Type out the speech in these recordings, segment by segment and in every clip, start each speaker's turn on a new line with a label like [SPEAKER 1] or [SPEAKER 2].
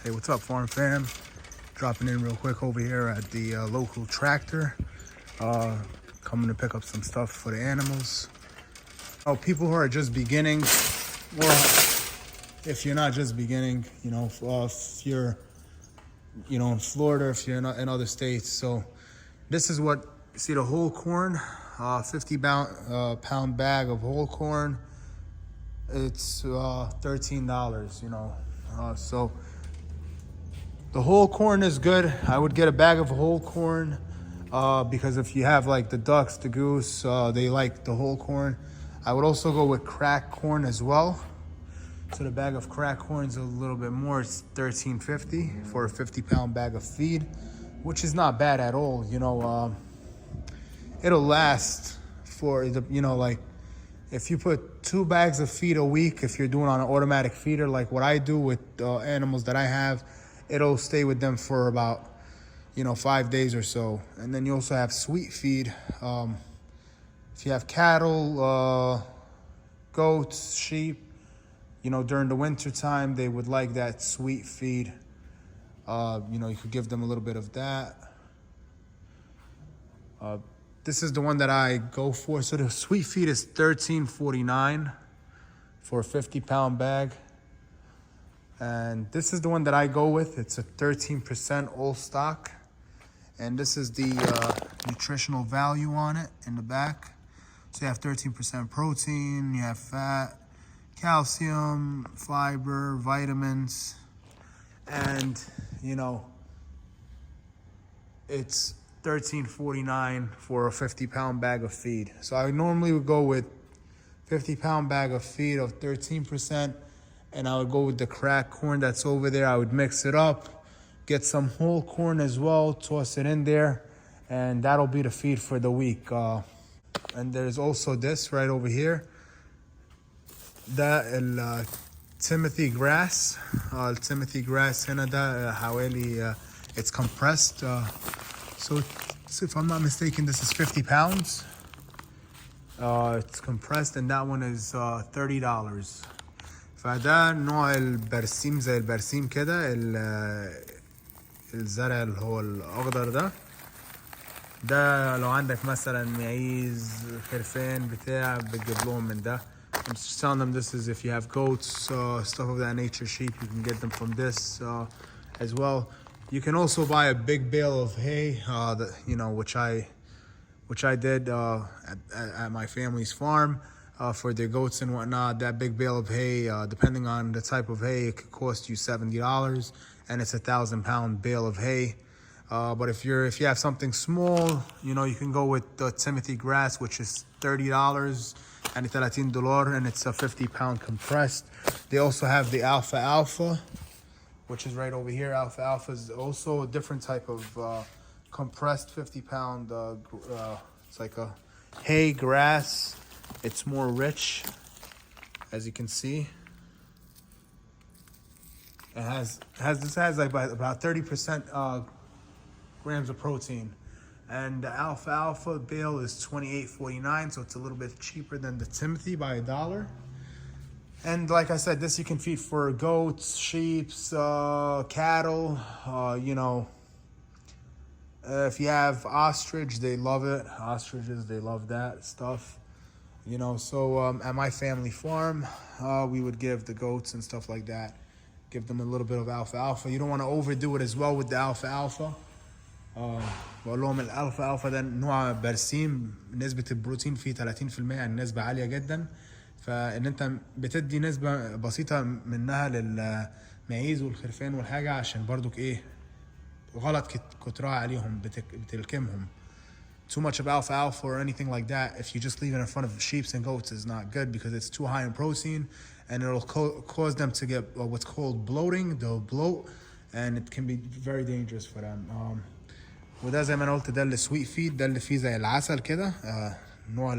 [SPEAKER 1] Hey, what's up, Farm Fam? Dropping in real quick over here at the local tractor. Coming to pick up some stuff for the animals. Oh, people who are just beginning, or if you're not just beginning, if you're, in Florida, if you're in other states. So this is what, see the whole corn, 50 pound bag of whole corn. It's $13, so the whole corn is good. I would get a bag of whole corn because if you have like the ducks, the goose, they like the whole corn. I would also go with cracked corn as well. So the bag of cracked corn is a little bit more. It's $13.50 for a 50 pound bag of feed, which is not bad at all. It'll last for like if you put 2 bags of feed a week, if you're doing on an automatic feeder like what I do with animals that I have, it'll stay with them for about 5 days or so. And then you also have sweet feed. If you have cattle, goats, sheep, during the winter time, they would like that sweet feed. You could give them a little bit of that. This is the one that I go for. So the sweet feed is $13.49 for a 50 pound bag. And this is the one that I go with. It's a 13% all stock. And this is the nutritional value on it in the back. So you have 13% protein, you have fat, calcium, fiber, vitamins, and it's $13.49 for a 50 pound bag of feed. So I normally would go with 50 pound bag of feed of 13%, and I would go with the cracked corn that's over there. I would mix it up, get some whole corn as well, toss it in there, and that'll be the feed for the week. And there's also this right over here. ده Timothy grass. Timothy grass هنا ده حوالي it's compressed. So if I'm not mistaken, this is 50 pounds. It's compressed, and that one is $30. فده نوع البرسيم زي البرسيم كده، الزرع اللي هو الأخضر ده لو عندك مثلا معيز خرفان بتاع بتجيب لهم من ده. I'm just telling them this is if you have goats, stuff of that nature, sheep, you can get them from this as well. You can also buy a big bale of hay, which I did at my family's farm for their goats and whatnot. That big bale of hay, depending on the type of hay, it could cost you $70, and it's a 1,000 pound bale of hay. But if you have something small, you can go with the Timothy grass, which is $30 and $30, and it's a 50 pound compressed. They also have the alfalfa, which is right over here. Alfalfa is also a different type of compressed 50 pound. It's like a hay grass. It's more rich, as you can see. This has like about 30% grams of protein. And the alfalfa bale is $28.49, so it's a little bit cheaper than the Timothy by $1. And like I said, this you can feed for goats, sheep, cattle. If you have ostrich, they love it. Ostriches, they love that stuff. So at my family farm, we would give the goats and stuff like that, give them a little bit of alfalfa. You don't want to overdo it as well with the alfalfa. بقول لهم الالفا ده نوع برسيم نسبة البروتين فيه 30%، يعني نسبة عالية جدا، فان انت بتدي نسبة بسيطة منها للمعيز والخرفان والحاجة عشان برضك ايه غلط كترها عليهم بتلكمهم. Too much of alfalfa or anything like that, if you just leave it in front of sheep and goats, is not good because it's too high in protein, and it'll cause them to get what's called bloating. They'll bloat, and it can be very dangerous for them. وده زي ما انا قلت ده السويت فيد، ده اللي فيه زي العسل كده، نوع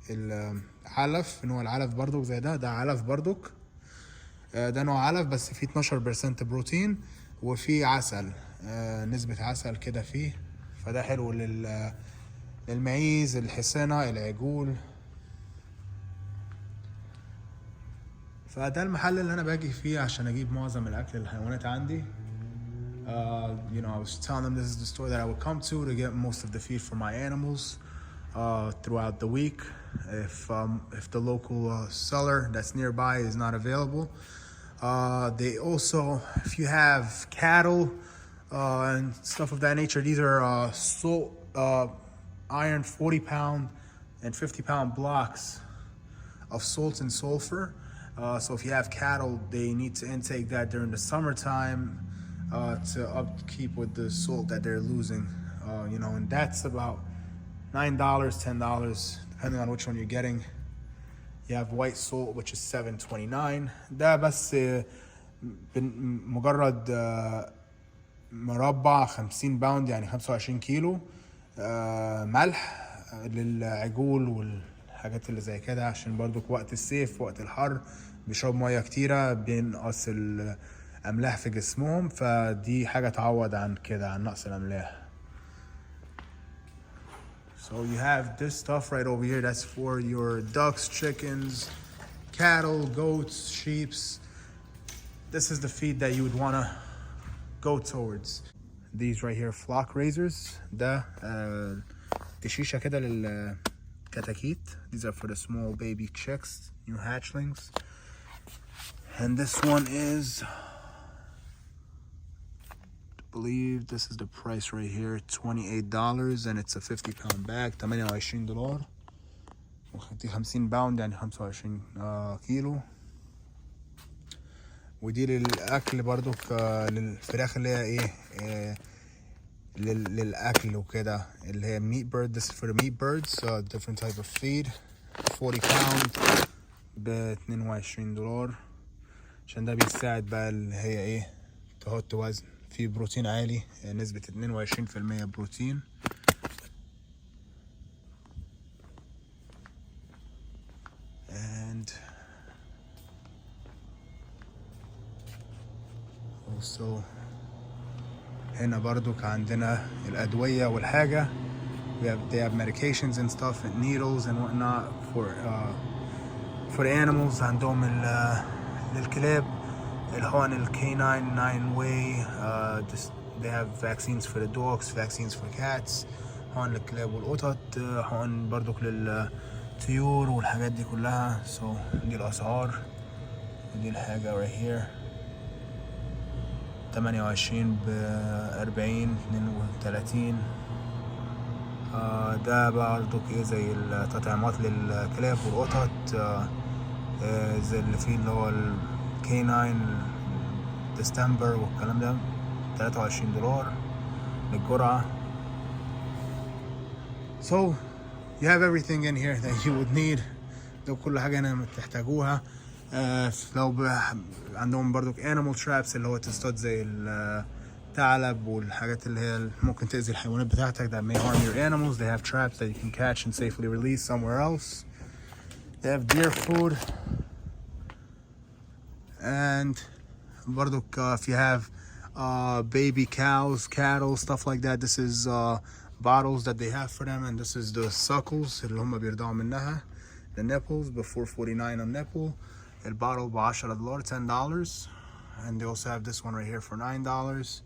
[SPEAKER 1] العلف، نوع العلف برضك زي ده علف برضك. ده نوع علف بس فيه 12% بروتين وفيه عسل، نسبة عسل كده فيه، فده حلو للمعيز، الحصانة، العجول. فده المحل اللي انا باجي فيه عشان اجيب معظم الاكل للحيوانات عندي. You know, I was telling them this is the store that I would come to get most of the feed for my animals throughout the week. If the local seller that's nearby is not available, they also, if you have cattle and stuff of that nature, these are salt iron 40-pound and 50-pound blocks of salt and sulfur. So if you have cattle, they need to intake that during the summertime to upkeep with the salt that they're losing. You know, and that's about $9, $10, depending on which one you're getting. You have white salt, which is $7.29. ده بس مجرد مربع 50 باوند يعني 25 كيلو ملح للعجول والحاجات اللي زي كده، عشان برضو وقت الصيف وقت الحر بيشربوا ميه كتيرة بينقص الأملاح في جسمهم، فدي حاجة تعوض عن كده، عن نقص الأملاح. So you have this stuff right over here, that's for your ducks, chickens, cattle, goats, sheep. This is the feed that you would want to go towards. These right here, flock raisers. ده تشيشة كده للكتاكيت. These are for the small baby chicks, new hatchlings. And this one is, I believe this is the price right here, $28, and it's a 50-pound bag, $28. وخدتي 50 باوند يعني 25 كيلو. ودي للأكل برضو للفراخ اللي هي ايه للأكل وكده، اللي هي meat bird. This is for the meat birds, different type of feed, 40 pound ب $22، عشان ده بيساعد بقى اللي هي ايه تحط وزن، فيه بروتين عالي، نسبة 22% بروتين. and also هنا برضو عندنا الأدوية والحاجة. They have medications and stuff and needles and whatnot for the animals. عندهم للكلاب الحقن الكيناين 9-way. They have vaccines for the dogs, vaccines for cats, حقن للكلاب والقطط، حقن برضو للطيور والحاجات دي كلها. So دي الأسعار، دي الحاجة right here 28 ب40 32. ده برضو ايه زي التطعيمات للكلاب والقطط، زي اللي فيه اللي هو الكيناين ديستمبر والكلام ده، $23 للجرعة. So you have everything in here that you would need. ده كل حاجة هنا تحتاجوها. لو عندهم برضو animal traps اللي هو تصطاد زي الثعلب والحاجات اللي هي ممكن تأذي الحيوانات بتاعتك that may harm your animals. They have traps that you can catch and safely release somewhere else. They have deer food. And برضو if you have baby cows, cattle, stuff like that, this is bottles that they have for them, and this is the suckles اللي هم بيرضعوا منها, the nipples, before $4.49 a nipple. البottle ب$10 $10. And they also have this one right here for $9.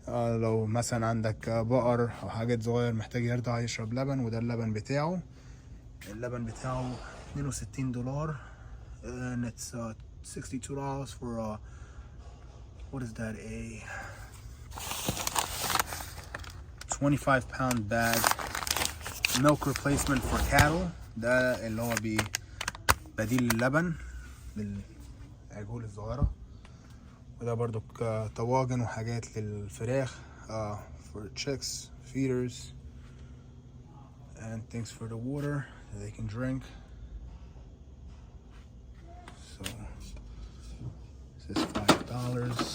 [SPEAKER 1] لو مثلا عندك بقر او حاجات صغير محتاج يرضع يشرب لبن، وده اللبن بتاعه. اللبن بتاعه $62 and it's $62 for what is that, a 25-pound bag milk replacement for cattle. ده اللي هو بديل اللبن للعجول الصغيرة. وده برضو طواجن وحاجات للفراخ for chicks, feeders, and things for the water that they can drink. So this is $5.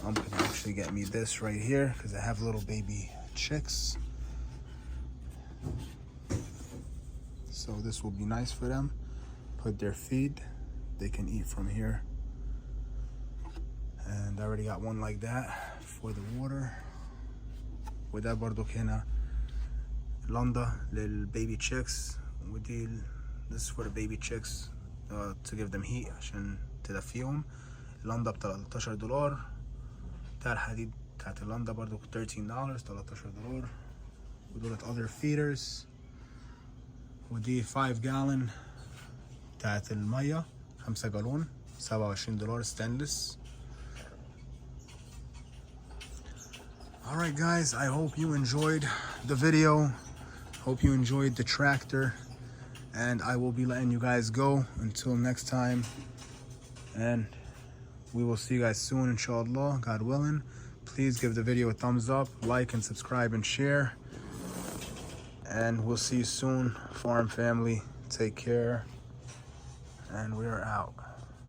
[SPEAKER 1] I'm gonna actually get me this right here because I have little baby chicks. So this will be nice for them. Put their feed, they can eat from here. And I already got one like that for the water. وده برضو هنا لندا للبيبي chicks. ودي this is for the baby chicks to give them heat عشان تدفيهم. اللندا ب $13. بتاع الحديد بتاعت اللندا برضو $13 $13. ودولت other feeders. ودي 5 gallon بتاعت المية 5 جالون $27 stainless. Alright guys, I hope you enjoyed the video. Hope you enjoyed the tractor. And I will be letting you guys go until next time. And we will see you guys soon, inshallah, God willing. Please give the video a thumbs up, like and subscribe and share. And we'll see you soon, farm family. Take care. And we are out.